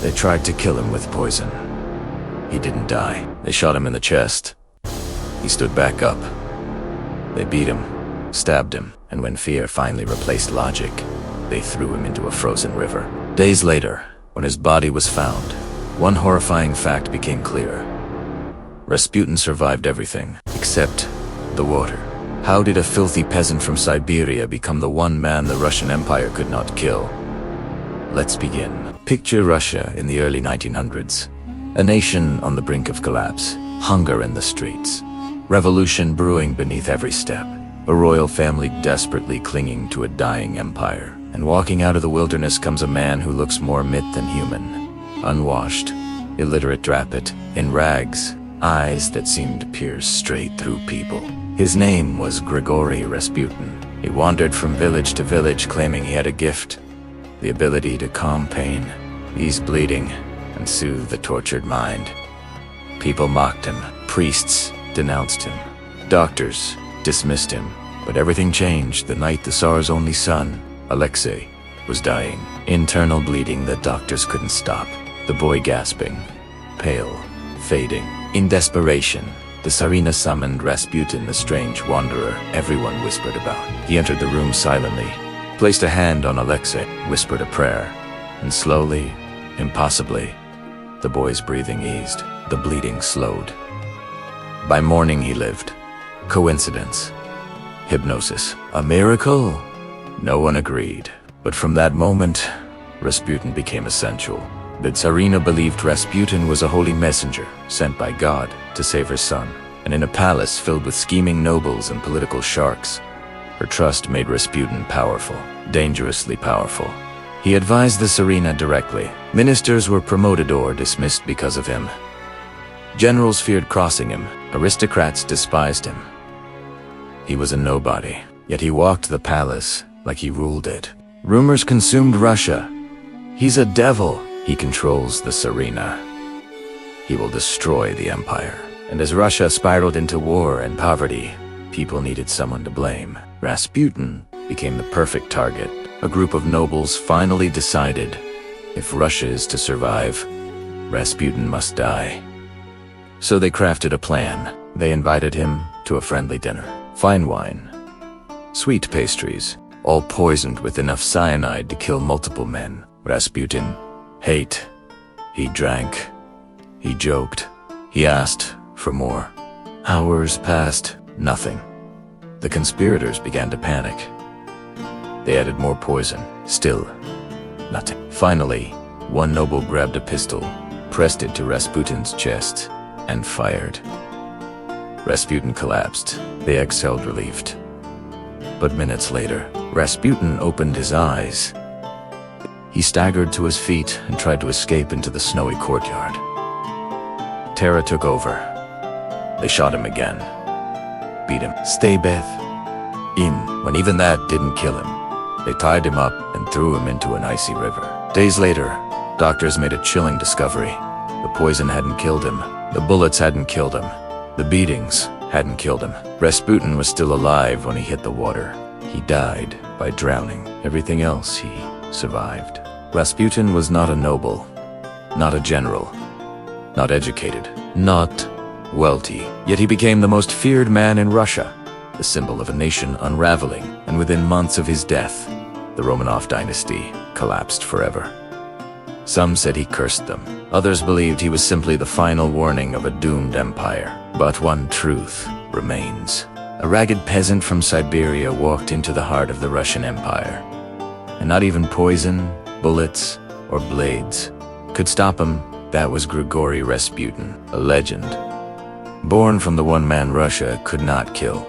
They tried to kill him with poison. He didn't die. They shot him in the chest. He stood back up. They beat him, stabbed him, and when fear finally replaced logic, they threw him into a frozen river. Days later, when his body was found, one horrifying fact became clear. Rasputin survived everything, except the water. How did a filthy peasant from Siberia become the one man the Russian Empire could not kill? Let's begin. Picture Russia in the early 1900s. A nation on the brink of collapse, hunger in the streets, revolution brewing beneath every step, a royal family desperately clinging to a dying empire. And walking out of the wilderness comes a man who looks more myth than human. Unwashed, illiterate drapet, in rags, eyes that seemed to pierce straight through people. His name was Grigori Rasputin. He wandered from village to village claiming he had a gift, the ability to calm pain, ease bleeding, and soothe the tortured mind. People mocked him, priests denounced him, doctors dismissed him. But everything changed the night the Tsar's only son, Alexei, was dying. Internal bleeding that doctors couldn't stop. The boy gasping, pale, fading. In desperation, the Tsarina summoned Rasputin, the strange wanderer everyone whispered about. He entered the room silently, placed a hand on Alexei, whispered a prayer, and slowly, impossibly, the boy's breathing eased, the bleeding slowed. By morning he lived. Coincidence? Hypnosis? A miracle? No one agreed. But from that moment, Rasputin became essential. The Tsarina believed Rasputin was a holy messenger sent by God to save her son. And in a palace filled with scheming nobles and political sharks, her trust made Rasputin powerful, dangerously powerful. He advised the Tsarina directly. Ministers were promoted or dismissed because of him. Generals feared crossing him. Aristocrats despised him. He was a nobody, yet he walked the palace like he ruled it. Rumors consumed Russia. He's a devil. He controls the Tsarina. He will destroy the empire. And as Russia spiraled into war and poverty, people needed someone to blame. Rasputin became the perfect target. A group of nobles finally decided, if Russia is to survive, Rasputin must die. So they crafted a plan. They invited him to a friendly dinner. Fine wine, sweet pastries, all poisoned with enough cyanide to kill multiple men. Rasputin ate. He drank. He joked. He asked for more. Hours passed. Nothing. The conspirators began to panic. They added more poison. Still, nothing. Finally, one noble grabbed a pistol, pressed it to Rasputin's chest, and fired. Rasputin collapsed. They exhaled relieved. But minutes later, Rasputin opened his eyes. He staggered to his feet and tried to escape into the snowy courtyard. Terror took over. They shot him again. Beat him. Stay Beth. When even that didn't kill him. They tied him up and threw him into an icy river. Days later, doctors made a chilling discovery. The poison hadn't killed him. The bullets hadn't killed him. The beatings hadn't killed him. Rasputin was still alive when he hit the water. He died by drowning. Everything else he survived. Rasputin was not a noble, not a general, not educated, not wealthy. Yet he became the most feared man in Russia, the symbol of a nation unraveling, and within months of his death, the Romanov dynasty collapsed forever. Some said he cursed them. Others believed he was simply the final warning of a doomed empire. But one truth remains. A ragged peasant from Siberia walked into the heart of the Russian Empire. And not even poison, bullets, or blades could stop him. That was Grigori Rasputin, a legend. Born from the one man Russia could not kill.